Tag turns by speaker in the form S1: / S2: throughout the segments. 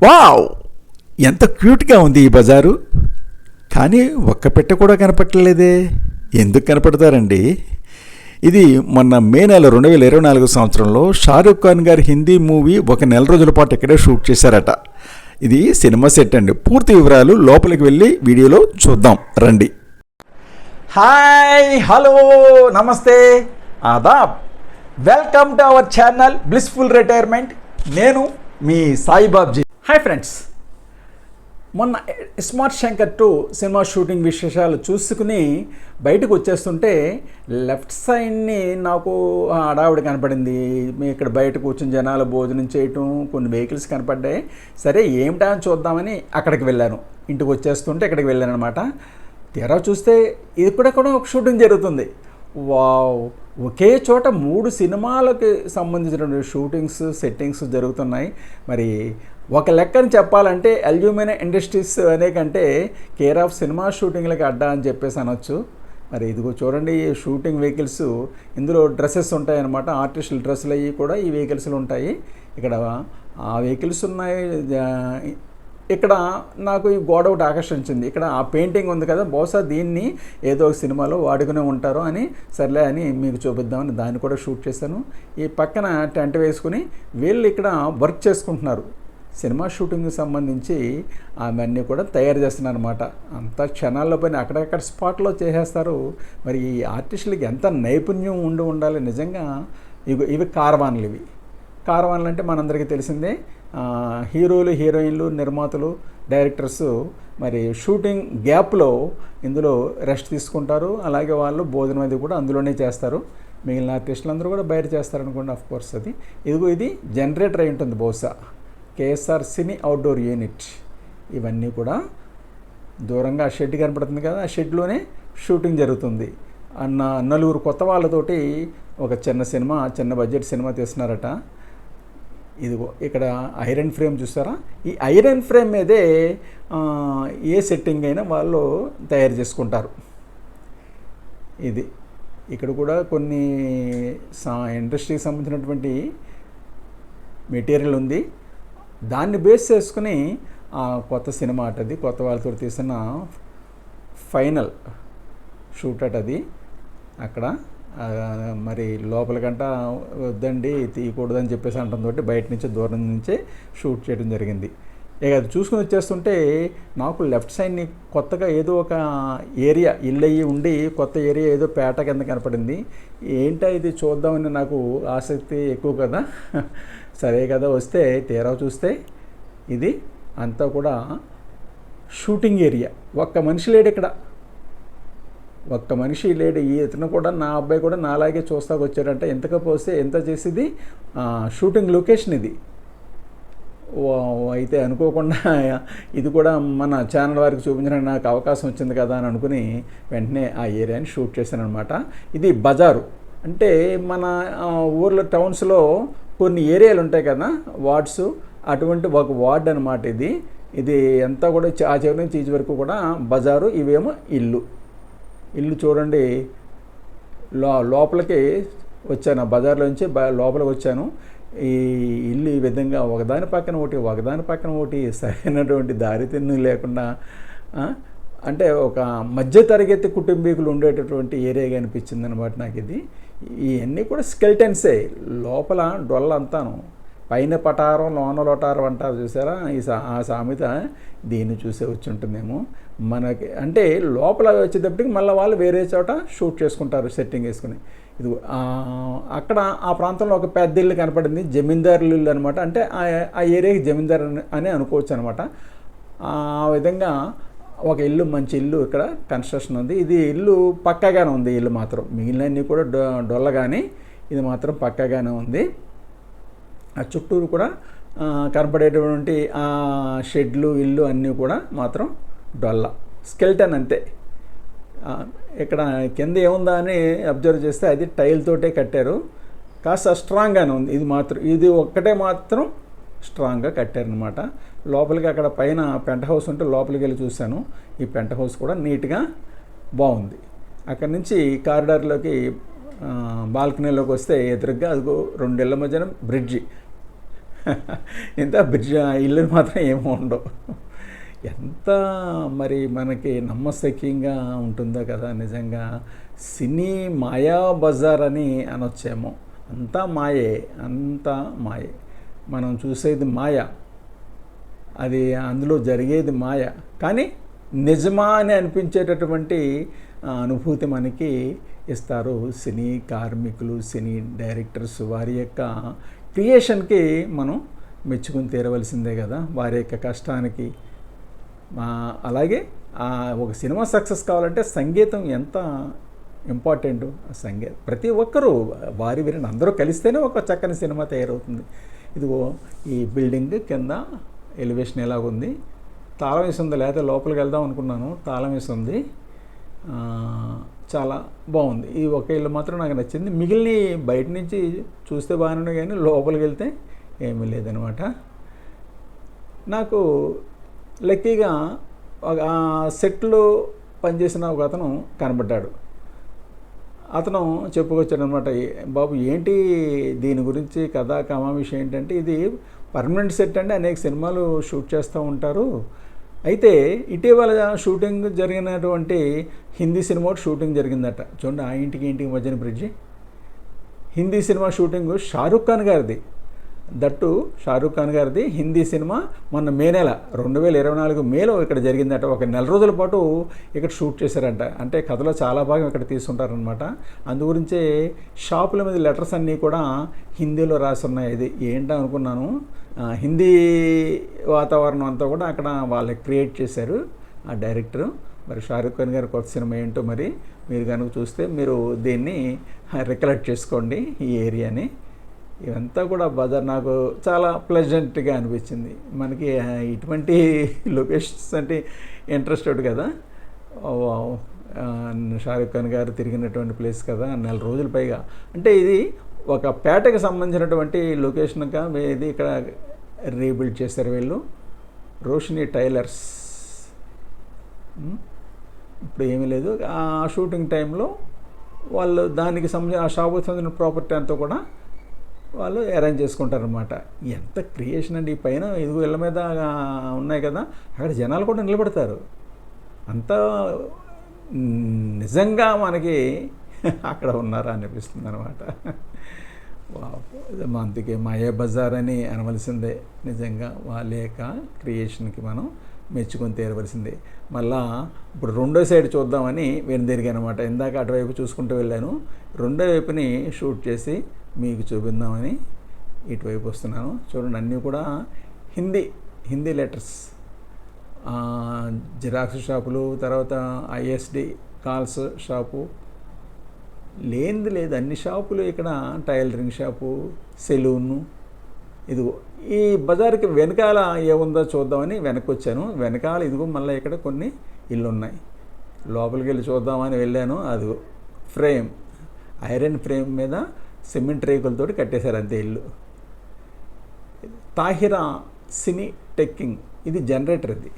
S1: Wow! ఎంత క్యూట్గా ఉంది ఈ బజారు. కానీ ఒక్క పెట్టె కూడా కనపట్టలేదే. ఎందుకు కనపడతారండి? ఇది మొన్న మే నెల 2024 సంవత్సరంలో షారూఖ్ ఖాన్ గారి హిందీ మూవీ ఒక నెల రోజుల పాటు ఇక్కడే షూట్ చేశారట. ఇది సినిమా సెట్ అండి. పూర్తి వివరాలు లోపలికి వెళ్ళి వీడియోలో చూద్దాం రండి. హాయ్, హలో, నమస్తే, ఆదాబ్. Welcome to our channel blissful retirement. నేను మీ సాయిబాబ్జీ. హాయ్ ఫ్రెండ్స్, మొన్న స్మార్ట్ శంకర్ 2 సినిమా షూటింగ్ విశేషాలు చూసుకుని బయటకు వచ్చేస్తుంటే లెఫ్ట్ సైడ్ని నాకు హడావుడి కనపడింది. ఇక్కడ బయట కూర్చుని జనాలు భోజనం చేయటం, కొన్ని వెహికల్స్ కనపడ్డాయి. సరే ఏమిటా అని చూద్దామని అక్కడికి వెళ్ళాను. ఇంటికి వచ్చేస్తుంటే ఇక్కడికి వెళ్ళాను అనమాట. తీరా చూస్తే ఇది కూడా ఒక షూటింగ్ జరుగుతుంది. వావ్! ఒకే చోట 3 సినిమాలకు సంబంధించిన షూటింగ్స్, సెట్టింగ్స్ జరుగుతున్నాయి. మరి ఒక లెక్కని చెప్పాలంటే అల్యూమినియం ఇండస్ట్రీస్ అనే కంటే కేర్ ఆఫ్ సినిమా షూటింగ్లకి అడ్డా అని చెప్పేసి అనొచ్చు. మరి ఇదిగో చూడండి, షూటింగ్ వెహికల్స్, ఇందులో డ్రెస్సెస్ ఉంటాయి అన్నమాట. ఆర్టిస్టుల డ్రెస్సులు అవి కూడా ఈ వెహికల్స్లో ఉంటాయి. ఇక్కడ ఆ వెహికల్స్ ఉన్నాయి. ఇక్కడ నాకు ఈ గోడ ఒకటి ఆకర్షించింది. ఇక్కడ ఆ పెయింటింగ్ ఉంది కదా, బహుశా దీన్ని ఏదో ఒక సినిమాలో వాడుకునే ఉంటారు అని సర్లే అని మీకు చూపిద్దామని దాన్ని కూడా షూట్ చేశాను. ఈ పక్కన టెంట్ వేసుకుని వీళ్ళు ఇక్కడ వర్క్ చేసుకుంటున్నారు. సినిమా షూటింగ్కి సంబంధించి అవన్నీ కూడా తయారు చేస్తున్నారు అనమాట. అంత క్షణాల్లో పైన అక్కడక్కడ స్పాట్లో చేసేస్తారు. మరి ఈ ఆర్టిస్టులకి ఎంత నైపుణ్యం ఉండాలి నిజంగా. ఇవి కార్వాన్లు. కార్వాన్లు అంటే మనందరికీ తెలిసిందే. హీరోలు, హీరోయిన్లు, నిర్మాతలు, డైరెక్టర్స్ మరి షూటింగ్ గ్యాప్లో ఇందులో రెస్ట్ తీసుకుంటారు. అలాగే వాళ్ళు భోజనం అది కూడా అందులోనే చేస్తారు. మిగిలిన ఆర్టిస్టులు అందరూ కూడా బయట చేస్తారనుకోండి. ఆఫ్ కోర్స్ అది ఇది జనరేటర్ అయి ఉంటుంది బహుశా. కేఎస్ఆర్ సినీ అవుట్డోర్ యూనిట్. ఇవన్నీ కూడా దూరంగా ఆ షెడ్ కనపడుతుంది కదా, ఆ షెడ్లోనే షూటింగ్ జరుగుతుంది. నలుగురు కొత్త వాళ్ళతోటి ఒక చిన్న బడ్జెట్ సినిమా తీస్తున్నారట. ఇదిగో ఇక్కడ ఐరన్ ఫ్రేమ్ చూస్తారా? ఈ ఐరన్ ఫ్రేమ్ మీదే ఏ సెట్టింగ్ అయినా వాళ్ళు తయారు చేసుకుంటారు. ఇది ఇక్కడ కూడా కొన్ని ఇండస్ట్రీకి సంబంధించినటువంటి మెటీరియల్ ఉంది. దాన్ని బేస్ చేసుకుని కొత్త సినిమా అటది, కొత్త వాళ్ళతో తీసిన ఫైనల్ షూట్ అటది. అక్కడ మరి లోపలికంట వద్దండి, తీయకూడదని చెప్పేసి అంటుందో బయట నుంచి దూరం నుంచే షూట్ చేయడం జరిగింది. ఇక అది చూసుకుని వచ్చేస్తుంటే నాకు లెఫ్ట్ సైడ్ని కొత్తగా ఏదో ఒక ఏరియా ఇల్లు అయ్యి ఉండి కొత్త ఏరియా ఏదో పేట కింద కనపడింది. ఏంటో ఇది చూద్దామని నాకు ఆసక్తి ఎక్కువ కదా. సరే కదా, వస్తే తీరా చూస్తే ఇది అంతా కూడా షూటింగ్ ఏరియా. ఒక్క మనిషి లేడు ఇక్కడ, ఒక్క మనిషి లేడు. ఇతను కూడా, నా అబ్బాయి కూడా నాలాగే చూస్తాకు వచ్చారంటే ఎంతకపోతే ఎంత చేసేది షూటింగ్ లొకేషన్ ఇది. అయితే అనుకోకుండా ఇది కూడా మన ఛానల్ వారికి చూపించడానికి నాకు అవకాశం వచ్చింది కదా అని అనుకుని వెంటనే ఆ ఏరియాని షూట్ చేశాను అనమాట. ఇది బజారు అంటే మన ఊర్లో టౌన్స్లో కొన్ని ఏరియాలు ఉంటాయి కదా, వార్డ్స్, అటువంటి ఒక వార్డ్ అనమాట ఇది. ఇది అంతా కూడా ఆ చివరి నుంచి ఈ వరకు కూడా బజారు. ఇవేమో ఇల్లు చూడండి. లోపలికి వచ్చాను, బజార్లోంచి లోపలికి వచ్చాను. ఈ ఇల్లు ఈ విధంగా ఒకదాని పక్కన ఒకటి సరైనటువంటి దారితిన్ను లేకుండా, అంటే ఒక మధ్యతరగతి కుటుంబీకులు ఉండేటటువంటి ఏరియాగా అనిపించింది అనమాట నాకు ఇది. ఇవన్నీ కూడా స్కెల్టన్సే. లోపల డొల్లంతాను, పైన పటారం లోన లొటారం అంటారు చూసారా, ఆ సామెత దీన్ని చూసే వచ్చి ఉంటుందేమో మనకి. అంటే లోపల వచ్చేటప్పటికి మళ్ళీ వాళ్ళు వేరే చోట షూట్ చేసుకుంటారు సెట్టింగ్ వేసుకుని. ఇది అక్కడ ఆ ప్రాంతంలో ఒక పెద్ద ఇల్లు కనపడింది, జమీందారుల ఇల్లు అనమాట. అంటే ఆ ఏరియాకి జమీందారు అని అనుకోవచ్చు అనమాట. ఆ విధంగా ఒక ఇల్లు, మంచి ఇల్లు ఇక్కడ కన్స్ట్రక్షన్ ఉంది. ఇది ఇల్లు పక్కాగానే ఉంది. ఇల్లు మాత్రం మిగిలినన్నీ కూడా డొల్లగానే, ఇది మాత్రం పక్కాగానే ఉంది. ఆ చుట్టూరు కూడా కనపడేటువంటి ఆ షెడ్లు, ఇల్లు అన్నీ కూడా మాత్రం డొల్ల, స్కెల్టన్ అంతే. ఇక్కడ కింద ఏముందా అని అబ్జర్వ్ చేస్తే అది టైల్ తోటే కట్టారు. కాస్త స్ట్రాంగ్గానే ఉంది. ఇది ఒక్కటే మాత్రం స్ట్రాంగ్గా కట్టారనమాట. లోపలికి అక్కడ పైన పెంట్ హౌస్ ఉంటే లోపలికి వెళ్ళి చూశాను. ఈ పెంట్ హౌస్ కూడా నీట్గా బాగుంది. అక్కడి నుంచి కారిడార్లోకి బాల్కనీలోకి వస్తే ఎదురుగ్గా అదిగో 2 ఇళ్ల మధ్యన బ్రిడ్జి. ఇంత బ్రిడ్జ్ ఇల్లు మాత్రం ఏమీ ఉండవు. ఎంత మరి మనకి నమ్మశక్యంగా ఉంటుందో కదా నిజంగా. సినీ మాయా బజార్ అని అనొచ్చేమో. అంతా మాయే, అంతా మాయే. మనం చూసేది మాయ, అది అందులో జరిగేది మాయ, కానీ నిజమా అని అనిపించేటటువంటి అనుభూతి మనకి ఇస్తారు సినీ కార్మికులు, సినీ డైరెక్టర్స్. వారి యొక్క క్రియేషన్కి మనం మెచ్చుకుని తీరవలసిందే కదా, వారి యొక్క కష్టానికి. అలాగే ఒక సినిమా సక్సెస్ కావాలంటే సంగీతం ఎంత ఇంపార్టెంట్. సంగీతం ప్రతి ఒక్కరూ వారి వీరిని అందరూ కలిస్తేనే ఒక చక్కని సినిమా తయారవుతుంది. ఇదిగో ఈ బిల్డింగ్ కింద ఎలివేషన్ ఎలాగుంది, తాళం వేసి ఉంది, లేకపోతే లోపలికి వెళ్దాం అనుకున్నాను, తాళం వేసి ఉంది. చాలా బాగుంది. ఈ ఒక ఇల్లు మాత్రం నాకు నచ్చింది. మిగిలిన బయట నుంచి చూస్తే బాగానే కానీ లోపలికి వెళ్తే ఏమీ లేదనమాట. నాకు లక్కీగా సెట్లో పనిచేసిన ఒక అతను కనబడ్డాడు. అతను చెప్పుకొచ్చాడు అనమాట, బాబు ఏంటి దీని గురించి కథా కమావిషయం ఏంటంటే, ఇది పర్మనెంట్ సెట్ అండి, అనేక సినిమాలు షూట్ చేస్తూ ఉంటారు. అయితే ఇటీవల షూటింగ్ జరిగినటువంటి హిందీ సినిమా షూటింగ్ జరిగిందట. చూడండి, ఆ ఇంటికి మధ్యన bridge. Hindi cinema shooting Shah Rukh Khan గారిది. దట్టు షారూఖ్ ఖాన్ గారిది హిందీ సినిమా మొన్న మే నెల 2024 మేలో ఇక్కడ జరిగిందట. ఒక నెల రోజుల పాటు ఇక్కడ షూట్ చేశారంట. అంటే కథలో చాలా భాగం ఇక్కడ తీసుకుంటారనమాట. అందుగురించే షాపుల మీద లెటర్స్ అన్నీ కూడా హిందీలో రాసి ఉన్నాయి. ఇది ఏంటో అనుకున్నాను. హిందీ వాతావరణం అంతా కూడా అక్కడ వాళ్ళు క్రియేట్ చేశారు ఆ డైరెక్టరు. మరి షారూఖ్ ఖాన్ గారి కొత్త సినిమా ఏంటో మరి మీరు కనుక చూస్తే మీరు దీన్ని రికలెక్ట్ చేసుకోండి, ఈ ఏరియాని. ఇవంతా కూడా బజార్ నాకు చాలా ప్లెజెంట్గా అనిపించింది. మనకి ఇటువంటి లొకేషన్స్ అంటే ఇంట్రెస్టెడ్ కదా. షారూఖ్ ఖాన్ గారు తిరిగినటువంటి ప్లేస్ కదా, నెల రోజుల పైగా. అంటే ఇది ఒక పేటకి సంబంధించినటువంటి లొకేషన్గా ఇది ఇక్కడ రీబిల్డ్ చేశారు వీళ్ళు. రోషిని టైలర్స్. ఇప్పుడు ఏమీ లేదు. ఆ షూటింగ్ టైంలో వాళ్ళు దానికి సంబంధించిన ఆ షాపుకి సంబంధించిన ప్రాపర్టీ అంతా కూడా వాళ్ళు అరేంజ్ చేసుకుంటారనమాట. ఎంత క్రియేషన్ అండి. ఈ పైన ఇదిగో ఇళ్ళ మీద ఉన్నాయి కదా, అక్కడ జనాలు కూడా నిలబడతారు. అంతా నిజంగా మనకి అక్కడ ఉన్నారా అనిపిస్తుంది అనమాట. అందుకే మాయా బజార్ అని అనవలసిందే. నిజంగా వాళ్ళ యొక్క క్రియేషన్కి మనం మెచ్చుకొని తీరవలసిందే. మళ్ళా ఇప్పుడు రెండో సైడ్ చూద్దామని వెనుదిరిగా అనమాట. ఇందాక అటువైపు చూసుకుంటూ వెళ్ళాను, రెండో వైపుని షూట్ చేసి మీకు చూపిద్దామని ఇటువైపు వస్తున్నాను. చూడండి, అన్నీ కూడా హిందీ లెటర్స్. జిరాక్స్ షాపులు, తర్వాత ఐఎస్డి కాల్స్ షాపు, లేనిది లేదు అన్ని షాపులు ఇక్కడ. Tailoring shop, salon. ఇదిగో ఈ బజార్కి వెనకాల ఏముందో చూద్దామని వెనక్కి వచ్చాను. వెనకాల ఇదిగో మళ్ళీ ఇక్కడ కొన్ని ఇల్లు ఉన్నాయి. లోపలికి వెళ్ళి చూద్దామని వెళ్ళాను. అది ఫ్రేమ్, ఐరన్ ఫ్రేమ్ మీద సిమెంట్ రేకులతో కట్టేశారు అంతే ఇల్లు. తాహిరా సినీ టెక్కింగ్, ఇది జనరేటర్. ఇది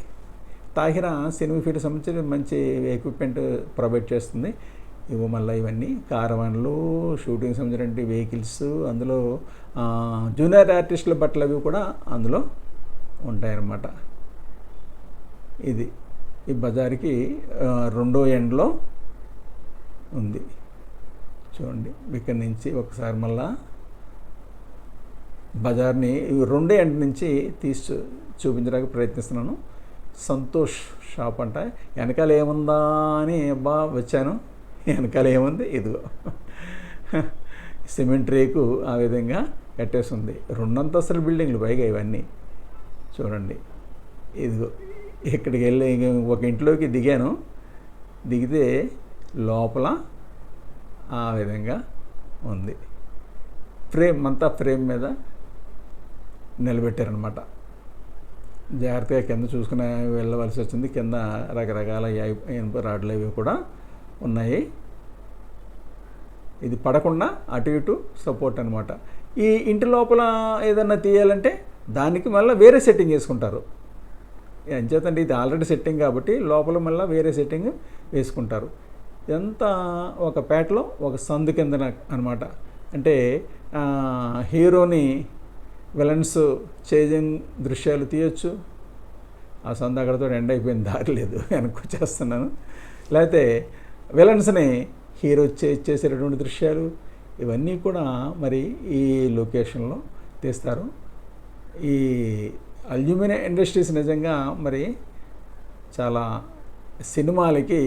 S1: తాహిరా సినిమా ఫీల్డ్ సంబంధించి మంచి ఎక్విప్మెంట్ ప్రొవైడ్ చేస్తుంది. ఇవి మళ్ళీ ఇవన్నీ కారవాన్లు, షూటింగ్ సంబంధించిన వెహికల్స్, అందులో జూనియర్ ఆర్టిస్టుల బట్టలు అవి కూడా అందులో ఉంటాయన్నమాట. ఇది ఈ బజార్కి రెండో ఎండ్లో ఉంది. చూడండి, ఇక్కడి నుంచి ఒకసారి మళ్ళా బజార్ని రెండో ఎండ్ నుంచి తీసి చూపించడానికి ప్రయత్నిస్తున్నాను. సంతోష్ షాప్ అంట. వెనకాల ఏముందా అని వచ్చాను. వెనకాల ఏముంది, ఇదిగో సిమెంట్ రేకు ఆ విధంగా కట్టేస్తుంది. 2 అంతస్తుల బిల్డింగ్లు పైగా ఇవన్నీ. చూడండి, ఇదిగో ఇక్కడికి వెళ్ళి ఒక ఇంట్లోకి దిగాను. దిగితే లోపల ఆ విధంగా ఉంది. ఫ్రేమ్ అంతా ఫ్రేమ్ మీద నిలబెట్టారనమాట. జాగ్రత్తగా కింద చూసుకుని వెళ్ళవలసి వచ్చింది. కింద రకరకాల ఇనుప రాడ్లు అవి కూడా ఉన్నాయి. ఇది పడకుండా అటు ఇటు సపోర్ట్ అనమాట. ఈ ఇంటి లోపల ఏదన్నా తీయాలంటే దానికి మళ్ళీ వేరే సెట్టింగ్ వేసుకుంటారు. ఎంచేతండి, ఇది ఆల్రెడీ సెట్టింగ్ కాబట్టి లోపల మళ్ళీ వేరే సెట్టింగ్ వేసుకుంటారు. ఇదంతా ఒక పేటలో ఒక సందు కింద అనమాట. అంటే హీరోని విలన్స్ చేజింగ్ దృశ్యాలు తీయొచ్చు. ఆ సంద అక్కడతో ఎండ్ అయిపోయిన దారి లేదు, వెనక్కి వచ్చేస్తున్నాను. లేకపోతే విలన్స్ని హీరో చేసేటటువంటి దృశ్యాలు ఇవన్నీ కూడా మరి ఈ లొకేషన్లో తీస్తారు. ఈ అల్యూమినియం ఇండస్ట్రీస్ నిజంగా మరి చాలా సినిమాలకి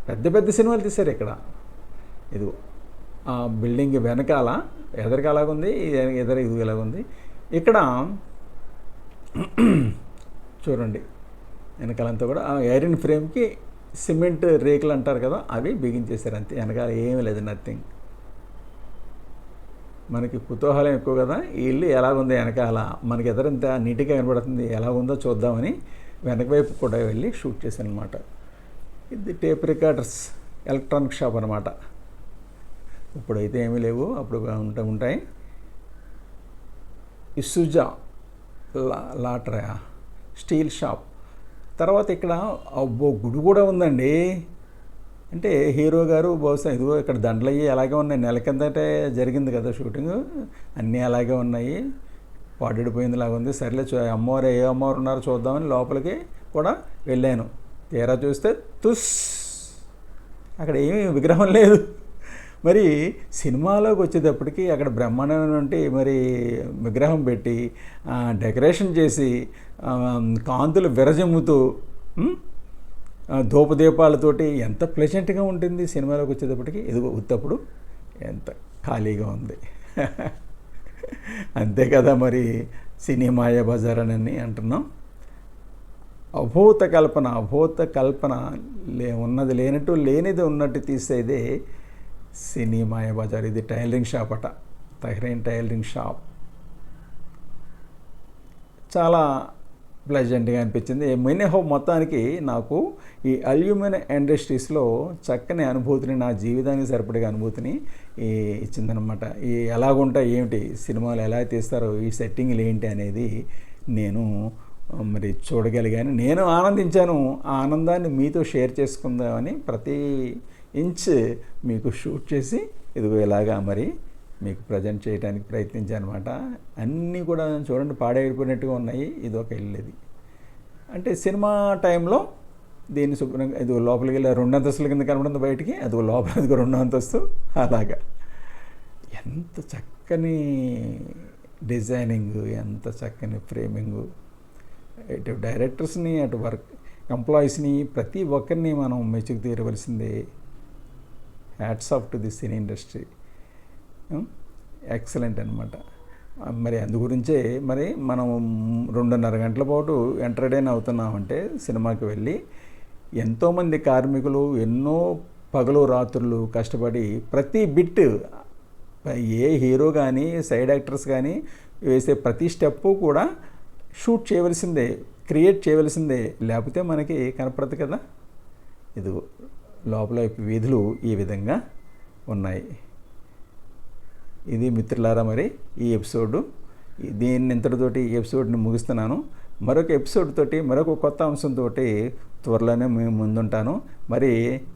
S1: పెద్ద పెద్ద సినిమాలు తీశారు ఇక్కడ. ఇది ఆ బిల్డింగ్ వెనకాల ఎదరికి అలాగుంది, ఇది ఇలాగుంది. ఇక్కడ చూడండి వెనకాలంతా కూడా ఆ ఐరన్ ఫ్రేమ్కి సిమెంట్ రేకులు అంటారు కదా, అవి బిగించేశారు అంతే. వెనకాల ఏమీ లేదు, నథింగ్. మనకి కుతూహలం ఎక్కువ కదా, ఈ ఇల్లు ఎలాగుంది వెనకాల, మనకి ఎదరంతా నీట్గా కనబడుతుంది, ఎలా ఉందో చూద్దామని వెనక వైపు కూడా వెళ్ళి షూట్ చేశాను అనమాట. ఇది టేప్ రికార్డర్స్ ఎలక్ట్రానిక్ షాప్ అనమాట. ఇప్పుడైతే ఏమీ లేవు, అప్పుడు ఉంటాయి. ఇసుజా లాటరా స్టీల్ షాప్. తర్వాత ఇక్కడ గుడి కూడా ఉందండి. అంటే హీరో గారు బహుశా ఇదిగో ఇక్కడ దండలయ్యి అలాగే ఉన్నాయి. నెల కిందటే జరిగింది కదా షూటింగ్, అన్నీ అలాగే ఉన్నాయి. పాడైపోయింది లాగా ఉంది. సర్లే అమ్మవారు ఏ అమ్మవారు ఉన్నారో చూద్దామని లోపలికి కూడా వెళ్ళాను. తీరా చూస్తే అక్కడ ఏమీ విగ్రహం లేదు. మరి సినిమాలోకి వచ్చేటప్పటికి అక్కడ బ్రహ్మాండమైనటువంటి మరి విగ్రహం పెట్టి డెకరేషన్ చేసి కాంతులు విరజమ్ముతూ ధూపదీపాలతోటి ఎంత ప్లెజెంట్గా ఉంటుంది సినిమాలోకి వచ్చేటప్పటికి. ఇదిగో ఉత్తప్పుడు ఎంత ఖాళీగా ఉంది. అంతే కదా మరి సినీ మాయాబజార్ అని అంటున్నాం. అభూత కల్పన ఉన్నది లేనట్టు, లేనిది ఉన్నట్టు తీసేదే సినీ మాయాబజార్. ఇది టైలరింగ్ షాప్ అట, తహ్రీన్ టైలరింగ్ షాప్. చాలా ప్లెజెంట్గా అనిపించింది. మినిహో మొత్తానికి నాకు ఈ అల్యూమినియం ఇండస్ట్రీస్లో చక్కని అనుభూతిని, నా జీవితానికి సరిపడే అనుభూతిని ఇచ్చిందనమాట. ఈ ఎలాగుంటాయి ఏమిటి సినిమాలు, ఎలా తీస్తారో, ఈ సెట్టింగ్లు ఏంటి అనేది నేను మరి చూడగలిగాను. నేను ఆనందించాను. ఆ ఆనందాన్ని మీతో షేర్ చేసుకుందామని ప్రతి ఇంచ్ మీకు షూట్ చేసి ఇదిగో ఇలాగా మరి మీకు ప్రజెంట్ చేయడానికి ప్రయత్నించాను అనమాట. అన్నీ కూడా చూడండి పాడైపోయినట్టుగా ఉన్నాయి. ఇది ఒక ఇల్లు. ఇది అంటే సినిమా టైంలో దీన్ని శుభ్రంగా ఇది లోపలికి వెళ్ళి 2 అంతస్తుల కింద కనబడింది బయటికి, అది లోపల అది 2వ అంతస్తు. అలాగా ఎంత చక్కని డిజైనింగ్, ఎంత చక్కని ఫ్రేమింగు. ఇటు డైరెక్టర్స్ని, అటు వర్క్ ఎంప్లాయీస్ని, ప్రతి ఒక్కరిని మనం మెచ్చుకు తీరవలసిందే. Hats off to the cine industry. Excellent అనమాట. మరి అందుగురించే మరి మనం 2.5 గంటల పాటు ఎంటర్టైన్ అవుతున్నామంటే సినిమాకి వెళ్ళి ఎంతోమంది కార్మికులు ఎన్నో పగలు రాత్రులు కష్టపడి ప్రతి బిట్, ఏ హీరో కానీ సైడ్ యాక్టర్స్ కానీ వేసే ప్రతి స్టెప్పు కూడా షూట్ చేయవలసిందే, క్రియేట్ చేయవలసిందే. లేకపోతే మనకి కనపడదు కదా. ఇది లోపల వీధులు ఈ విధంగా ఉన్నాయి. ఇది మిత్రులారా మరి ఈ ఎపిసోడు. దీన్ని ఇంతటితోటి ఈ ఎపిసోడ్ని ముగిస్తున్నాను. మరొక ఎపిసోడ్ తోటి, మరొక కొత్త అంశంతో త్వరలోనే మేము ముందుంటాను. మరి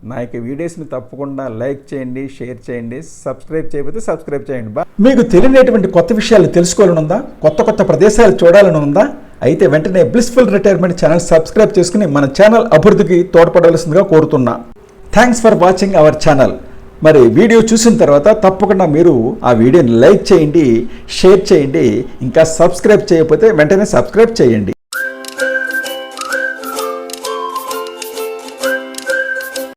S1: నా యొక్క వీడియోస్ని తప్పకుండా లైక్ చేయండి, షేర్ చేయండి, సబ్స్క్రైబ్ చేయకపోతే సబ్స్క్రైబ్ చేయండి. మీకు తెలియనటువంటి కొత్త విషయాలు తెలుసుకోవాలని ఉందా? కొత్త ప్రదేశాలు చూడాలని ఉందా? అయితే వెంటనే బ్లిస్ఫుల్ రిటైర్మెంట్ ఛానల్ సబ్స్క్రైబ్ చేసుకుని మన ఛానల్ అభివృద్ధికి తోడ్పడవలసిందిగా కోరుతున్నా. Thanks for watching our channel. మరి వీడియో చూసిన తర్వాత తప్పకుండా మీరు ఆ వీడియోని లైక్ చేయండి, షేర్ చేయండి. ఇంకా సబ్స్క్రైబ్ చేయకపోతే వెంటనే సబ్స్క్రైబ్ చేయండి.